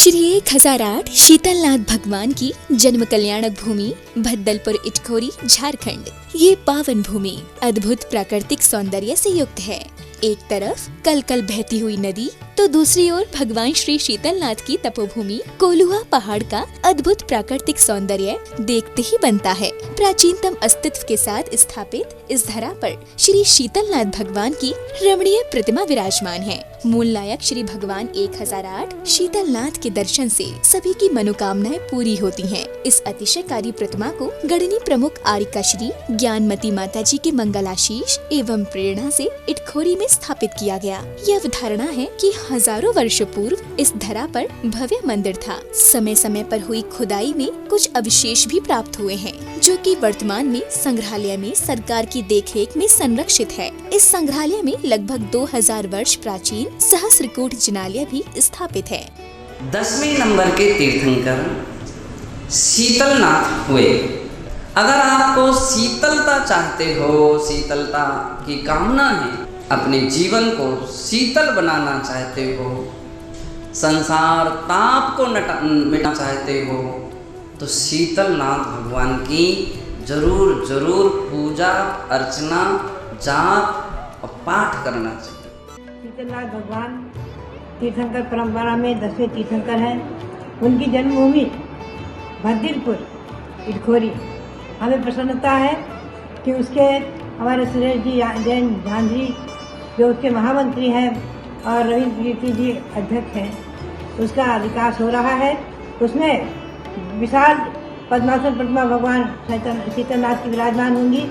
श्री 1008 शीतलनाथ भगवान की जन्म कल्याणक भूमि भद्दलपुर इटखोरी झारखंड। ये पावन भूमि अद्भुत प्राकृतिक सौंदर्य से युक्त है। एक तरफ कल कल बहती हुई नदी तो दूसरी ओर भगवान श्री शीतलनाथ की तपोभूमि कोलुआ पहाड़ का अद्भुत प्राकृतिक सौंदर्य देखते ही बनता है। प्राचीनतम अस्तित्व के साथ स्थापित इस धरा पर श्री शीतलनाथ भगवान की रमणीय प्रतिमा विराजमान है। मूल नायक श्री भगवान 1008 शीतलनाथ के दर्शन से सभी की मनोकामनाएं पूरी होती हैं। इस अतिशयकारी प्रतिमा को गढ़नी प्रमुख आरिका श्री ज्ञानमती माता जी के मंगलाशीष एवं प्रेरणा से इटखोरी में स्थापित किया गया। यह अवधारणा है कि हजारों वर्षों पूर्व इस धरा पर भव्य मंदिर था। समय समय पर हुई खुदाई में कुछ अवशेष भी प्राप्त हुए हैं, जो कि वर्तमान में संग्रहालय में सरकार की देखरेख में संरक्षित है। इस संग्रहालय में लगभग 2000 वर्ष प्राचीन सहस्त्रकूट जिनालय भी स्थापित है। 10वें नंबर के तीर्थंकर शीतलनाथ हुए। अगर आपको शीतलता चाहते हो, शीतलता की कामना है, अपने जीवन को शीतल बनाना चाहते हो, संसार ताप को मिटाना चाहते हो, तो शीतलनाथ भगवान की जरूर जरूर पूजा अर्चना जाप और पाठ करना चाहिए। शीतलनाथ भगवान तीर्थंकर परंपरा में 10वें तीर्थंकर हैं। उनकी जन्मभूमि भद्दलपुर इटखोरी। हमें प्रसन्नता है कि उसके हमारे सुरेश जी जैन झांझरी जो उसके महामंत्री हैं और रवि कीर्ति जी अध्यक्ष हैं, उसका विकास हो रहा है। उसमें विशाल पद्मासन प्रतिमा भगवान शीतलनाथ की विराजमान होंगी,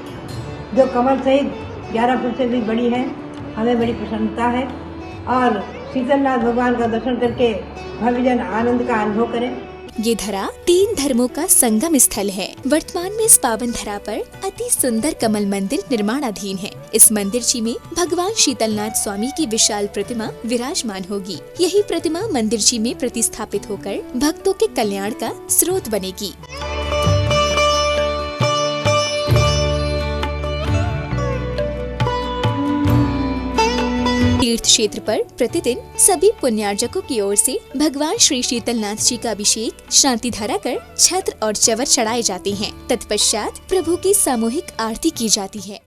जो कमल सहित 11 फुट से भी बड़ी है। हमें बड़ी प्रसन्नता है और शीतलनाथ भगवान का दर्शन करके भव्य जन आनंद का अनुभव करें। ये धरा 3 धर्मों का संगम स्थल है। वर्तमान में इस पावन धरा पर अति सुंदर कमल मंदिर निर्माणाधीन है। इस मंदिर में भगवान शीतलनाथ स्वामी की विशाल प्रतिमा विराजमान होगी। यही प्रतिमा मंदिर में प्रतिस्थापित होकर भक्तों के कल्याण का स्रोत बनेगी। तीर्थ क्षेत्र पर प्रतिदिन सभी पुण्यार्जकों की ओर से भगवान श्री शीतलनाथ जी का अभिषेक शांति धारा कर छत्र और चवर चढ़ाए जाते हैं। तत्पश्चात प्रभु की सामूहिक आरती की जाती है।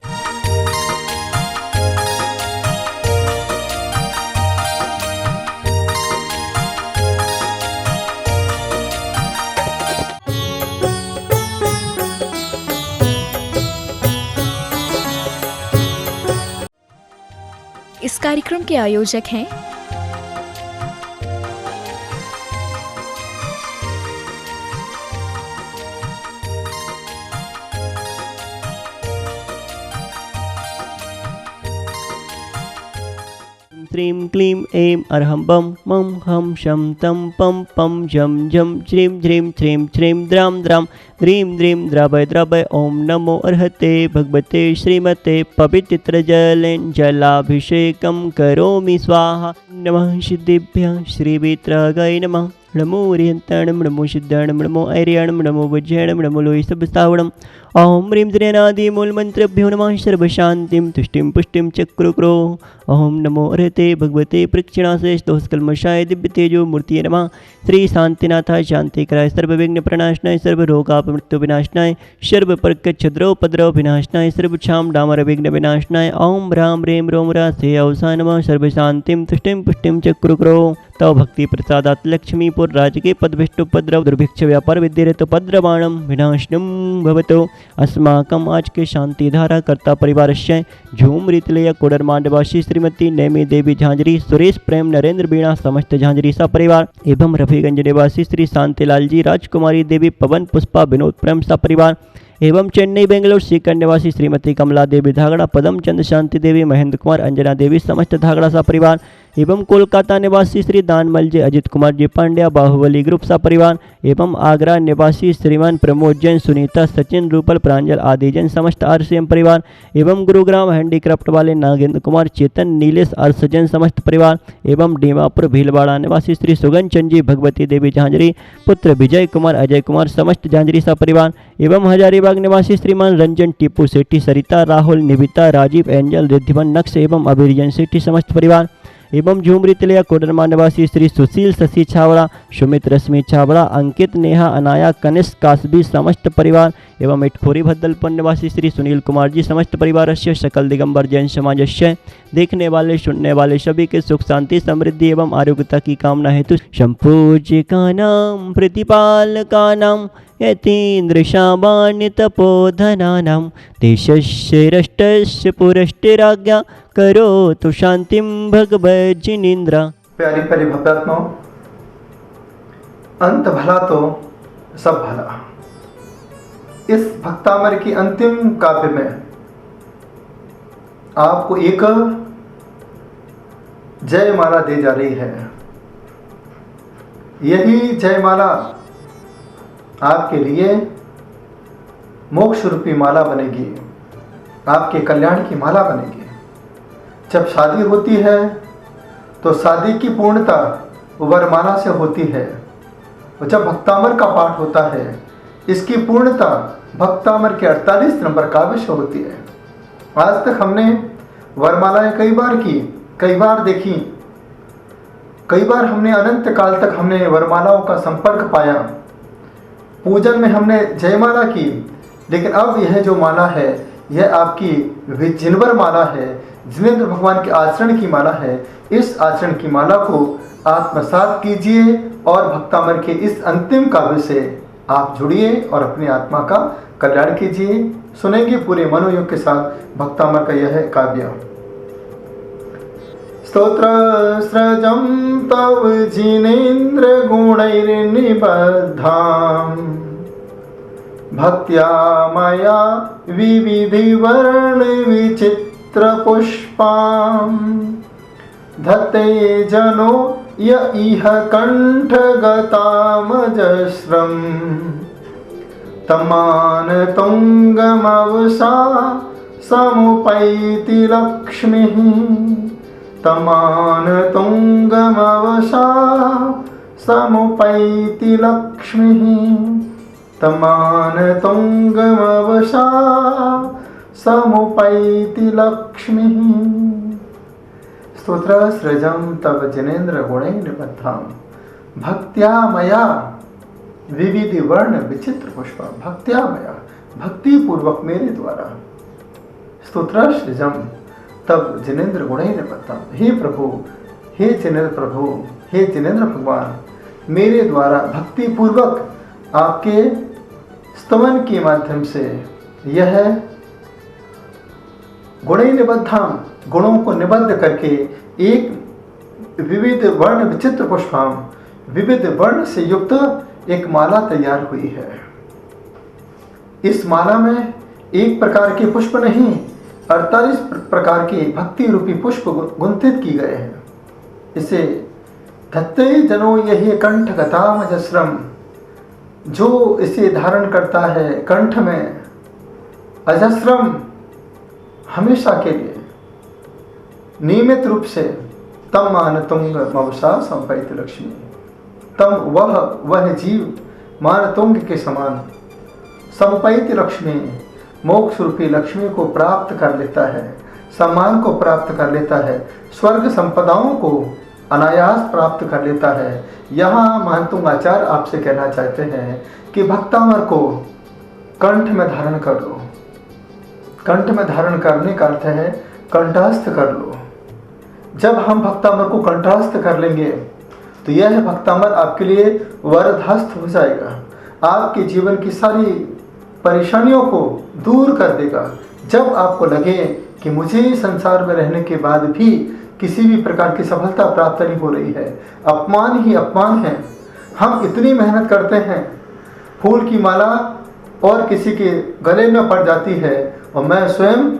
इस कार्यक्रम के आयोजक हैं श्रीं क्लीं ऐं अरहं बम मं हम शं तं पं पं झं झं श्रीं ह्रीं श्रीं श्रीं द्रां द्रां द्रीं द्रीं द्रावय द्रावय। ओम नमो अर्हते भगवते श्रीमते पवित्र जलेन जलाभिषेकं करोमि स्वाहा। नमः सिद्धिभ्यः श्रीवित्रगाय नमः। नमो ओरियंताणं नमो सिद्धाणं नमो ऐर्याणं नमो वज्राणं नमो लोहितभस्तावणम्। ओम ह्रीं त्र्यनादि मूलमन्त्रभ्यो नमः। सर्वशान्तिं तुष्टिं पुष्टिं चक्रुक्रो। ओम नमो अर्हते भगवते प्रक्षिणाशेषदोषकल्मषाय दिव्यतेजो मूर्तये नमः। श्री शांतिनाथाय शांतिकराय सर्वविघ्न प्रणाशनाय सर्वरोगापमृत्यु विनाशनाय सर्वपर्कच्छद्रोपद्रव विनाशनाय सर्वक्षाम डामर विघ्न विनाशनाय। ओम ह्रां ह्रीं रोम रासे अवसाय नमः। सर्वशान्तिं तुष्टिं पुष्टिं चक्रुक्रो। तव भक्ति प्रसादात् लक्ष्मीपुर राजके पदभिष्टुपद्रव दुर्भिक्ष व्यापार विद्येरतोपद्रवाणं विनाशनं भवतु। अस्माकम् आज के शांति धारा कर्ता परिवारस्य झूम रीतलय कोडर मांडवासी श्रीमती नेमी देवी झांझरी, सुरेश प्रेम नरेंद्र बीणा समस्त झांझरी सा परिवार एवं रफीगंज निवासी श्री शांतिलाल जी, राजकुमारी देवी, पवन पुष्पा, विनोद प्रेम सा परिवार एवं चेन्नई बेंगलोर सीकर निवासी श्रीमती कमला देवी धागड़ा, पदम चंद शांति देवी, महेंद्र कुमार, अंजना देवी समस्त धागड़ा सा परिवार एवं कोलकाता निवासी श्री दानमल जी, अजित कुमार जी पांड्या, बाहुबली ग्रुप सा परिवार एवं आगरा निवासी श्रीमान प्रमोद जैन, सुनीता, सचिन, रूपल, प्रांजल आदि जैन समस्त आरसीएम परिवार एवं गुरुग्राम हैंडीक्राफ्ट वाले नागेंद्र कुमार, चेतन, नीलेश, अर्सजन समस्त परिवार एवं डीमापुर भीलवाड़ा निवासी श्री सुगन चंद जी, भगवती देवी झांझरी, पुत्र विजय कुमार, अजय कुमार समस्त झांझरी सा परिवार एवं हजारीबाग निवासी श्रीमान रंजन, टीपू सेठी, सरिता, राहुल, निविता, राजीव, एंजल, रिद्धिवन, नक्श एवं अभिरजन सेठी समस्त परिवार एवं झुमरी तिलया कोडरमा निवासी श्री सुशील शशि छाबड़ा, सुमित रश्मि छाबड़ा, अंकित, नेहा, अनाया, कनिष्क, कासबी समस्त परिवार एवं इटखोरी भद्दलपुर निवासी श्री सुनील कुमार जी समस्त परिवार से सकल दिगंबर जैन समाज से देखने वाले सुनने वाले सभी के सुख शांति समृद्धि एवं आरोग्यता की कामना हेतु संपूज्य का नाम प्रतिपाल का नाम यतीन्द्र शामान्य तपोधनानां देशस्य राष्ट्रस्य पुरस्तिराज्ञा करो तो शांतिम भगवज्जिनेन्द्र। प्यारी प्यारी भक्तात्माओं, अंत भला तो सब भला। इस भक्तामर की अंतिम काव्य में आपको एक जयमाला दी जा रही है। यही जयमाला आपके लिए मोक्ष रूपी माला बनेगी, आपके कल्याण की माला बनेगी। जब शादी होती है तो शादी की पूर्णता वरमाला से होती है, और जब भक्तामर का पाठ होता है इसकी पूर्णता भक्तामर के 48 नंबर काव्य से होती है। आज तक हमने वरमालाएं कई बार की, कई बार देखी, कई बार हमने अनंत काल तक हमने वरमालाओं का संपर्क पाया, पूजन में हमने जयमाला की। लेकिन अब यह जो माला है यह आपकी जिनवर माला है, जिनेंद्र भगवान के आचरण की माला है। इस आचरण की माला को आत्मसात कीजिए और भक्तामर के इस अंतिम काव्य से आप जुड़िए और अपनी आत्मा का कल्याण कीजिए। सुनेंगे पूरे मनोयोग के साथ भक्तामर का यह काव्य। स्तोत्र स्रजं तव जिनेन्द्र गुणैर्निबद्धां भक्त्या मया विविधिवर्ण विचित्रपुष्पां धत्ते जनो य इह कण्ठगतामजस्रम् तमान तुङ्गमवसा समुपैति लक्ष्मीः तमान तुङ्गमवसा समुपैति लक्ष्मीः तमान तुङ्गमवसा समुपैति लक्ष्मीः। स्तोत्र सृजं तव जिनेन्द्र गुणैर्निबद्धां भक्त्या मया विविधि वर्ण विचित्र पुष्प। भक्त्या मया, भक्ति पूर्वक मेरे द्वारा। स्तोत्र सृजम तब जिनेन्द्र गुणैर्निबद्धां। हे प्रभु, हे जिनेन्द्र प्रभु, हे जिनेन्द्र भगवान, मेरे द्वारा भक्ति पूर्वक आपके स्तवन के माध्यम से यह गुणैर्निबद्धां, गुणों को निबद्ध करके एक विविध वर्ण विचित्र पुष्पां, विविध वर्ण से युक्त एक माला तैयार हुई है। इस माला में एक प्रकार के पुष्प नहीं, 48 प्रकार के भक्ति रूपी पुष्प गुंथित की गए हैं। इसे धत्ते जनो यही कंठ गतामजस्रम, जो इसे धारण करता है कंठ में, अजस्रम हमेशा के लिए नियमित रूप से, तम मान तुंग मवसा संपैत लक्ष्मी। तम वह जीव मान तुंग के समान, संपैत लक्ष्मी मोक्ष रूपी लक्ष्मी को प्राप्त कर लेता है, सम्मान को प्राप्त कर लेता है, स्वर्ग संपदाओं को अनायास प्राप्त कर लेता है। यहाँ महंतुंग आचार्य आपसे कहना चाहते हैं कि भक्तामर को कंठ में धारण कर लो। कंठ में धारण करने का अर्थ है कंठस्थ कर लो। जब हम भक्तामर को कंठस्थ कर लेंगे तो यह भक्तामर आपके लिए वरदहस्त हो जाएगा, आपके जीवन की सारी परेशानियों को दूर कर देगा। जब आपको लगे कि मुझे संसार में रहने के बाद भी किसी भी प्रकार की सफलता प्राप्त नहीं हो रही है, अपमान ही अपमान है, हम इतनी मेहनत करते हैं, फूल की माला और किसी के गले में पड़ जाती है और मैं स्वयं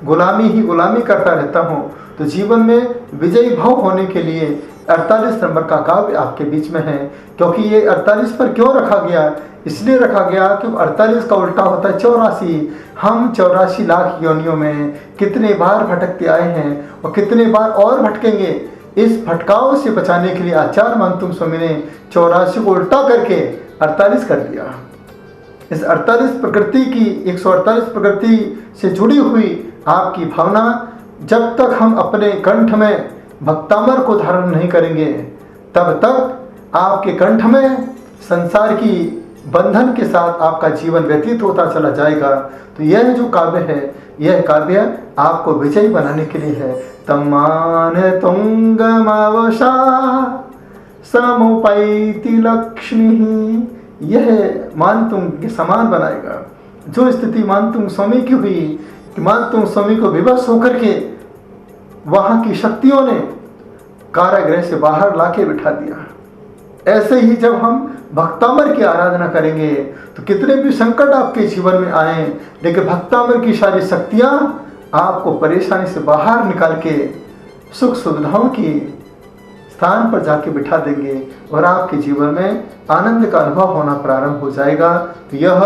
गुलामी ही गुलामी करता रहता हूँ, तो जीवन में विजयी भाव होने के लिए 48 नंबर का काव्य आपके बीच में है। क्योंकि ये 48 पर क्यों रखा गया? इसलिए रखा गया कि 48 का उल्टा होता है 84। हम 84 लाख योनियों में कितने बार भटकते आए हैं और कितने बार और भटकेंगे। इस भटकाव से बचाने के लिए आचार्य महंतुंग स्वामी ने 84 को उल्टा करके 48 कर दिया। इस 48 प्रकृति की 148 प्रकृति से जुड़ी हुई आपकी भावना जब तक हम अपने कंठ में भक्तामर को धारण नहीं करेंगे तब तक आपके कंठ में संसार की बंधन के साथ आपका जीवन व्यतीत होता चला जाएगा। तो यह जो काव्य है, यह काव्य आपको विजयी बनाने के लिए है। तमान तुंगमावशा समुपैति लक्ष्मी, यह मानतुंग के समान बनाएगा। जो स्थिति मानतुंग स्वामी की हुई कि मानतुंग स्वामी को विवश होकर के वहां की शक्तियों ने कारागृह से बाहर लाके बिठा दिया, ऐसे ही जब हम भक्तामर की आराधना करेंगे तो कितने भी संकट आपके जीवन में आए, लेकिन भक्तामर की सारी शक्तियां आपको परेशानी से बाहर निकाल के सुख सुविधाओं की स्थान पर जाके बिठा देंगे और आपके जीवन में आनंद का अनुभव होना प्रारंभ हो जाएगा। तो यह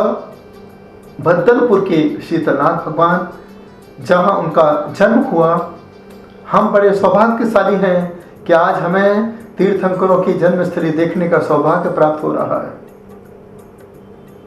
भद्दलपुर के शीतलनाथ भगवान, जहां उनका जन्म हुआ, हम बड़े सौभाग्यशाली हैं कि आज हमें तीर्थंकरों की जन्मस्थली देखने का सौभाग्य प्राप्त हो रहा है।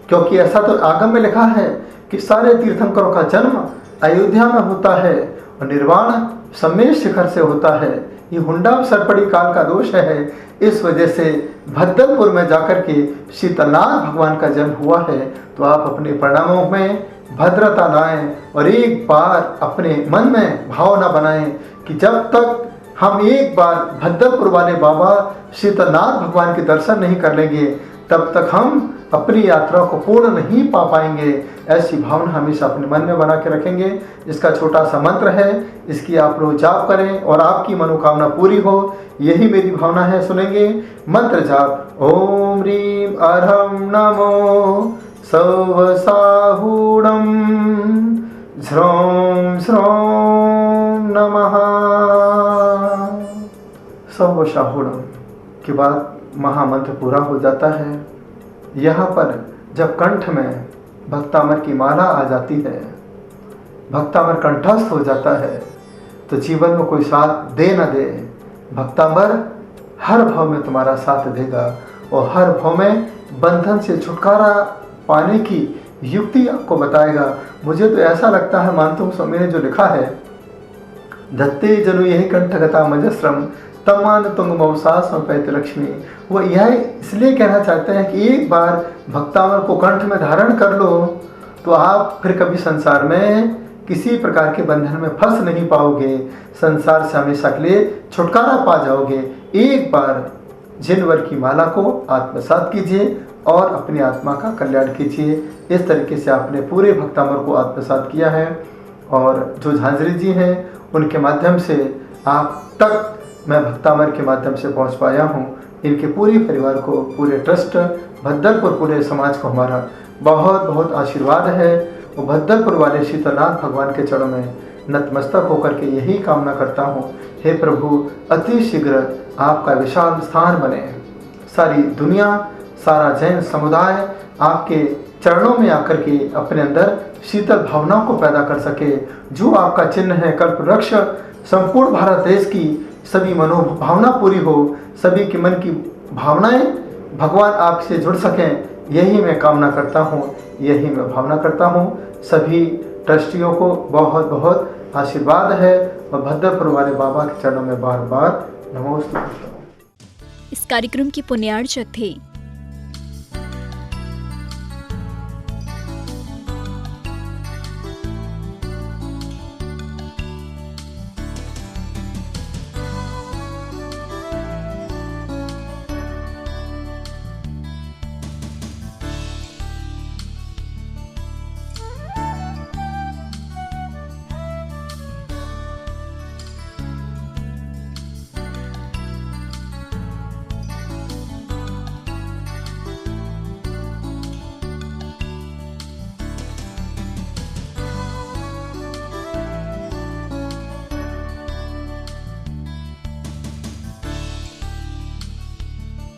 क्योंकि ऐसा तो आगम में लिखा है कि सारे तीर्थंकरों का जन्म अयोध्या में होता है और निर्वाण सम्मेश शिखर से होता है। ये हुंडा सरपड़ी काल का दोष है, इस वजह से भद्दलपुर में जाकर के शीतलनाथ भगवान का जन्म हुआ है। तो आप अपने प्रणामों में भद्रता लाएं और एक बार अपने मन में भावना बनाएं कि जब तक हम एक बार भद्दलपुर वाले बाबा शीतलनाथ भगवान के दर्शन नहीं कर लेंगे तब तक हम अपनी यात्रा को पूर्ण नहीं पा पाएंगे। ऐसी भावना हमेशा अपने मन में बना के रखेंगे। इसका छोटा सा मंत्र है, इसकी आप लोग जाप करें और आपकी मनोकामना पूरी हो, यही मेरी भावना है। सुनेंगे मंत्र जाप। ओम ह्रीं अर्हं नमो सौवसाहूणं झ्रौं श्रौं नमः। सौवसाहूणं के बाद महामंत्र पूरा हो जाता है। यहाँ पर जब कंठ में भक्तामर की माला आ जाती है, भक्तामर कंठस्थ हो जाता है, तो जीवन में कोई साथ दे न दे, भक्तामर हर भाव में तुम्हारा साथ देगा और हर भाव में बंधन से छुटकारा पाने की युक्ति आपको बताएगा। मुझे तो ऐसा लगता है, मानतुंग स्वामी ने जो लिखा है, धत्ते जनु यही कंठगता मजस्रम तमान तुंग मौसा समुपैति लक्ष्मी, वो यह इसलिए कहना चाहते हैं कि एक बार भक्तामर को कंठ में धारण कर लो तो आप फिर कभी संसार में किसी प्रकार के बंधन में फंस नहीं पाओगे, संसार से हमेशा के लिए छुटकारा पा जाओगे। एक बार जिनवर की माला को आत्मसात कीजिए और अपनी आत्मा का कल्याण कीजिए। इस तरीके से आपने पूरे भक्तामर को आत्मसात किया है और जो झांझरी जी हैं उनके माध्यम से आप तक मैं भक्तामर के माध्यम से पहुंच पाया हूं। इनके पूरे परिवार को, पूरे ट्रस्ट भद्दलपुर, पूरे समाज को हमारा बहुत बहुत आशीर्वाद है। और भद्दलपुर वाले शीतलनाथ भगवान के चरणों में नतमस्तक होकर के यही कामना करता हूं, हे प्रभु अति शीघ्र आपका विशाल स्थान बने, सारी दुनिया, सारा जैन समुदाय आपके चरणों में आकर के अपने अंदर शीतल भावनाओं को पैदा कर सके। जो आपका चिन्ह है कल्पवृक्ष, संपूर्ण भारत देश की सभी मनोभावना पूरी हो, सभी के मन की भावनाएं भगवान आपसे जुड़ सकें, यही मैं कामना करता हूँ, यही मैं भावना करता हूँ। सभी ट्रस्टियों को बहुत बहुत आशीर्वाद है और भद्दलपुर वाले बाबा के चरणों में बार बार नमोस्तुते। इस कार्यक्रम के पुण्यार्चक थे